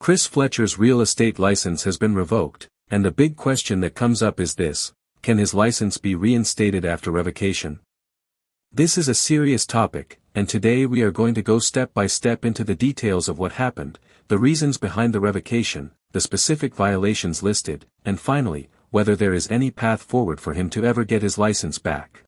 Chris Fletcher's real estate license has been revoked, and the big question that comes up is this: can his license be reinstated after revocation? This is a serious topic, and today we are going to go step by step into the details of what happened, the reasons behind the revocation, the specific violations listed, and finally, whether there is any path forward for him to ever get his license back.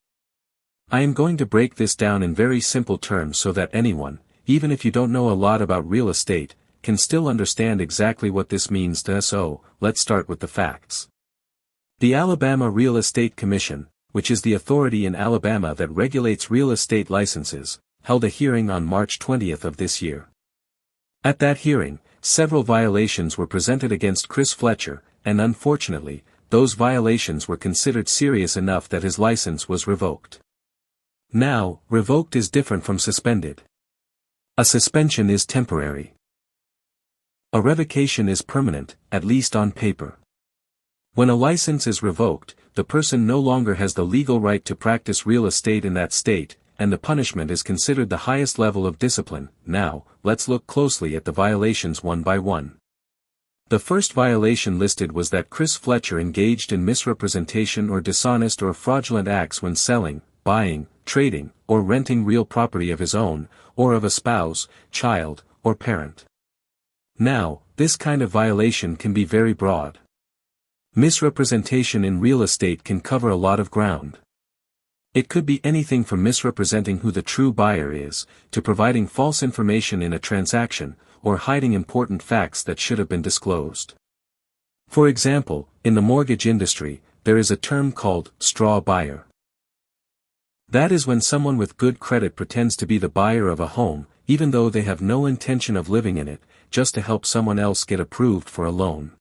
I am going to break this down in very simple terms so that anyone, even if you don't know a lot about real estate, can still understand exactly what this means to us. So, let's start with the facts. The Alabama Real Estate Commission, which is the authority in Alabama that regulates real estate licenses, held a hearing on March 20th of this year. At that hearing, several violations were presented against Chris Fletcher, and unfortunately, those violations were considered serious enough that his license was revoked. Now, revoked is different from suspended. A suspension is temporary. A revocation is permanent, at least on paper. When a license is revoked, the person no longer has the legal right to practice real estate in that state, and the punishment is considered the highest level of discipline. Now, let's look closely at the violations one by one. The first violation listed was that Chris Fletcher engaged in misrepresentation or dishonest or fraudulent acts when selling, buying, trading, or renting real property of his own, or of a spouse, child, or parent. Now, this kind of violation can be very broad. Misrepresentation in real estate can cover a lot of ground. It could be anything from misrepresenting who the true buyer is, to providing false information in a transaction, or hiding important facts that should have been disclosed. For example, in the mortgage industry, there is a term called straw buyer. That is when someone with good credit pretends to be the buyer of a home, even though they have no intention of living in it, just to help someone else get approved for a loan.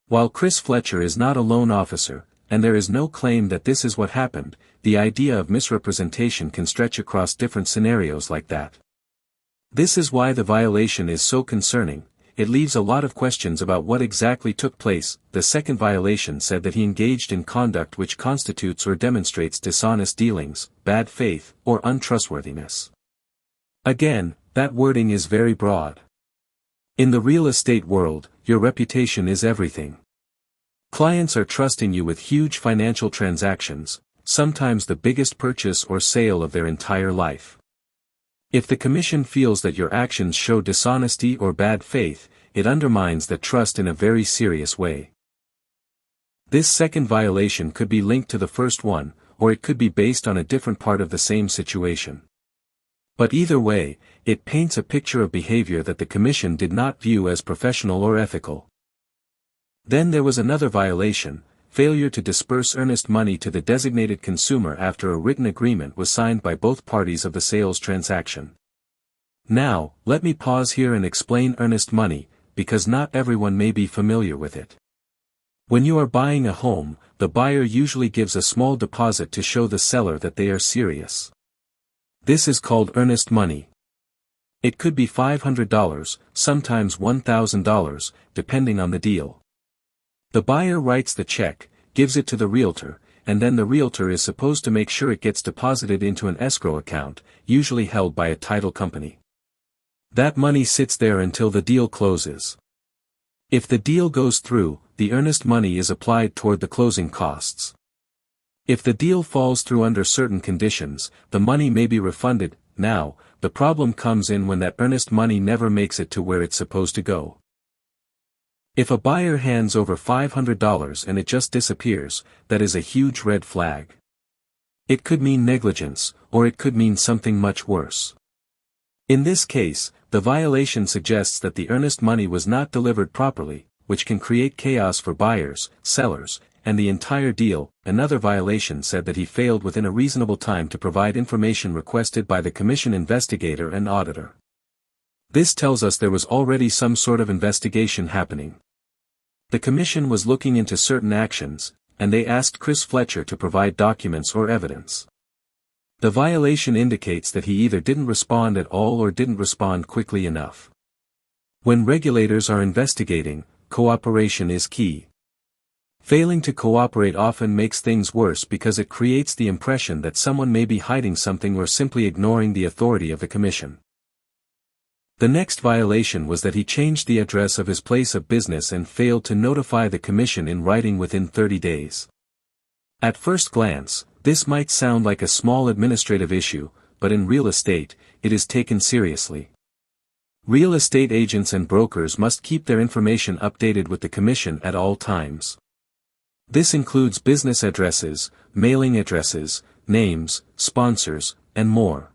While Chris Fletcher is not a loan officer, and there is no claim that this is what happened, the idea of misrepresentation can stretch across different scenarios like that. This is why the violation is so concerning. It leaves a lot of questions about what exactly took place. The second violation said that he engaged in conduct which constitutes or demonstrates dishonest dealings, bad faith, or untrustworthiness. Again, that wording is very broad. In the real estate world, your reputation is everything. Clients are trusting you with huge financial transactions, sometimes the biggest purchase or sale of their entire life. If the commission feels that your actions show dishonesty or bad faith, it undermines that trust in a very serious way. This second violation could be linked to the first one, or it could be based on a different part of the same situation. But either way, it paints a picture of behavior that the commission did not view as professional or ethical. Then there was another violation: failure to disperse earnest money to the designated consumer after a written agreement was signed by both parties of the sales transaction. Now, let me pause here and explain earnest money, because not everyone may be familiar with it. When you are buying a home, the buyer usually gives a small deposit to show the seller that they are serious. This is called earnest money. It could be $500, sometimes $1,000, depending on the deal. The buyer writes the check, gives it to the realtor, and then the realtor is supposed to make sure it gets deposited into an escrow account, usually held by a title company. That money sits there until the deal closes. If the deal goes through, the earnest money is applied toward the closing costs. If the deal falls through under certain conditions, the money may be refunded. Now, the problem comes in when that earnest money never makes it to where it's supposed to go. If a buyer hands over $500 and it just disappears, that is a huge red flag. It could mean negligence, or it could mean something much worse. In this case, the violation suggests that the earnest money was not delivered properly, which can create chaos for buyers, sellers, and the entire deal. Another violation said that he failed within a reasonable time to provide information requested by the commission investigator and auditor. This tells us there was already some sort of investigation happening. The commission was looking into certain actions, and they asked Chris Fletcher to provide documents or evidence. The violation indicates that he either didn't respond at all or didn't respond quickly enough. When regulators are investigating, cooperation is key. Failing to cooperate often makes things worse because it creates the impression that someone may be hiding something or simply ignoring the authority of the commission. The next violation was that he changed the address of his place of business and failed to notify the commission in writing within 30 days. At first glance, this might sound like a small administrative issue, but in real estate, it is taken seriously. Real estate agents and brokers must keep their information updated with the commission at all times. This includes business addresses, mailing addresses, names, sponsors, and more.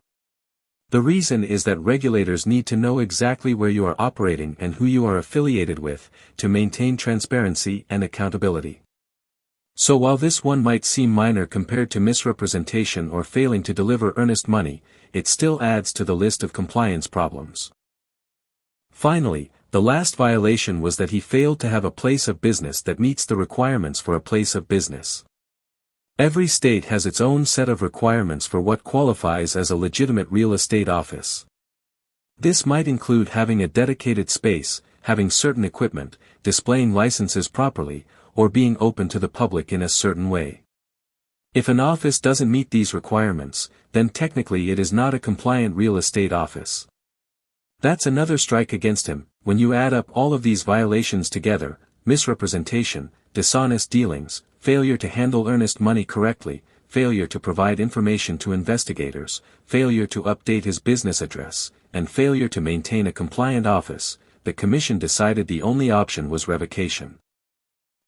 The reason is that regulators need to know exactly where you are operating and who you are affiliated with, to maintain transparency and accountability. So while this one might seem minor compared to misrepresentation or failing to deliver earnest money, it still adds to the list of compliance problems. Finally, the last violation was that he failed to have a place of business that meets the requirements for a place of business. Every state has its own set of requirements for what qualifies as a legitimate real estate office. This might include having a dedicated space, having certain equipment, displaying licenses properly, or being open to the public in a certain way. If an office doesn't meet these requirements, then technically it is not a compliant real estate office. That's another strike against him. When you add up all of these violations together, misrepresentation, dishonest dealings, failure to handle earnest money correctly, failure to provide information to investigators, failure to update his business address, and failure to maintain a compliant office, the commission decided the only option was revocation.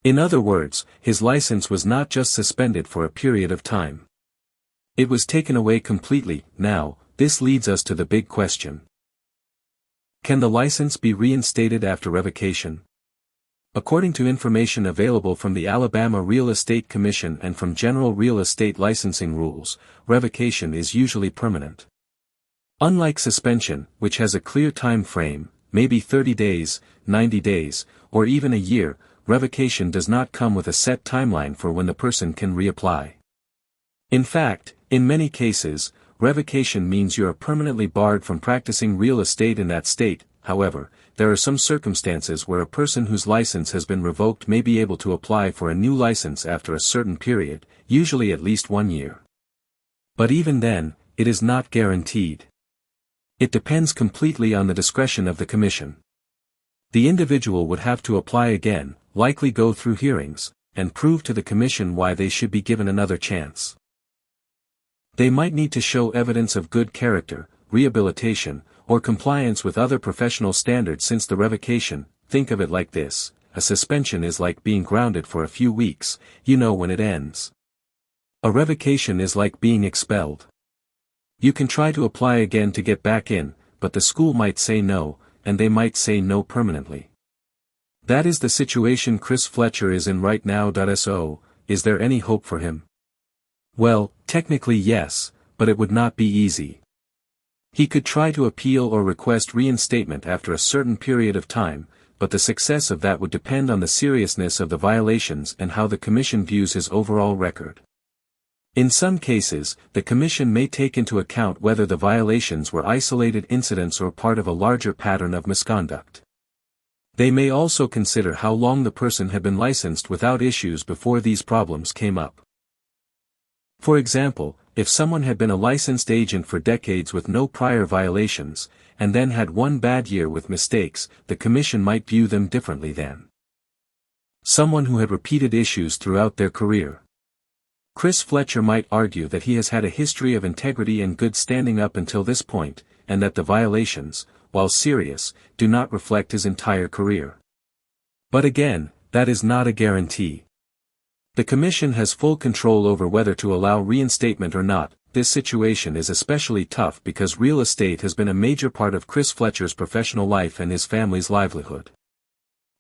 In other words, his license was not just suspended for a period of time. It was taken away completely. Now, this leads us to the big question. Can the license be reinstated after revocation? According to information available from the Alabama Real Estate Commission and from general real estate licensing rules, revocation is usually permanent. Unlike suspension, which has a clear time frame, maybe 30 days, 90 days, or even a year, revocation does not come with a set timeline for when the person can reapply. In fact, in many cases, revocation means you are permanently barred from practicing real estate in that state. However, there are some circumstances where a person whose license has been revoked may be able to apply for a new license after a certain period, usually at least 1 year. But even then, it is not guaranteed. It depends completely on the discretion of the commission. The individual would have to apply again, likely go through hearings, and prove to the commission why they should be given another chance. They might need to show evidence of good character, rehabilitation, or compliance with other professional standards. Since the revocation, think of it like this: a suspension is like being grounded for a few weeks, you know when it ends. A revocation is like being expelled. You can try to apply again to get back in, but the school might say no, and they might say no permanently. That is the situation Chris Fletcher is in right now. So, is there any hope for him? Well, technically yes, but it would not be easy. He could try to appeal or request reinstatement after a certain period of time, but the success of that would depend on the seriousness of the violations and how the commission views his overall record. In some cases, the commission may take into account whether the violations were isolated incidents or part of a larger pattern of misconduct. They may also consider how long the person had been licensed without issues before these problems came up. For example, if someone had been a licensed agent for decades with no prior violations, and then had one bad year with mistakes, the commission might view them differently than someone who had repeated issues throughout their career. Chris Fletcher might argue that he has had a history of integrity and good standing up until this point, and that the violations, while serious, do not reflect his entire career. But again, that is not a guarantee. The commission has full control over whether to allow reinstatement or not. This situation is especially tough because real estate has been a major part of Chris Fletcher's professional life and his family's livelihood.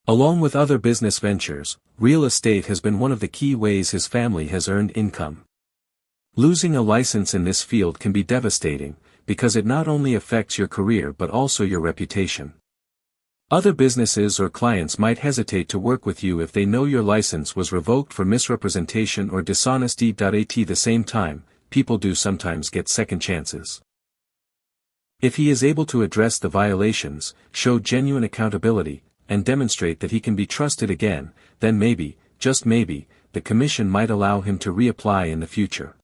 Along with other business ventures, real estate has been one of the key ways his family has earned income. Losing a license in this field can be devastating, because it not only affects your career but also your reputation. Other businesses or clients might hesitate to work with you if they know your license was revoked for misrepresentation or dishonesty. At the same time, people do sometimes get second chances. If he is able to address the violations, show genuine accountability, and demonstrate that he can be trusted again, then maybe, just maybe, the commission might allow him to reapply in the future.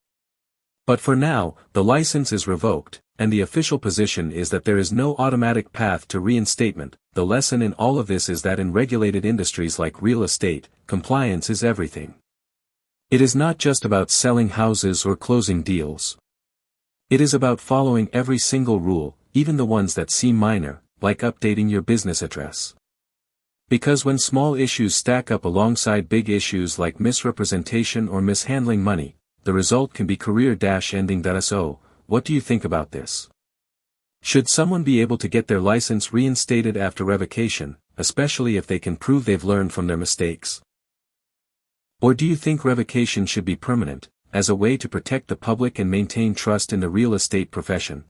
But for now, the license is revoked, and the official position is that there is no automatic path to reinstatement. The lesson in all of this is that in regulated industries like real estate, compliance is everything. It is not just about selling houses or closing deals. It is about following every single rule, even the ones that seem minor, like updating your business address. Because when small issues stack up alongside big issues like misrepresentation or mishandling money, the result can be career-ending. So, what do you think about this? Should someone be able to get their license reinstated after revocation, especially if they can prove they've learned from their mistakes? Or do you think revocation should be permanent, as a way to protect the public and maintain trust in the real estate profession?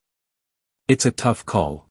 It's a tough call.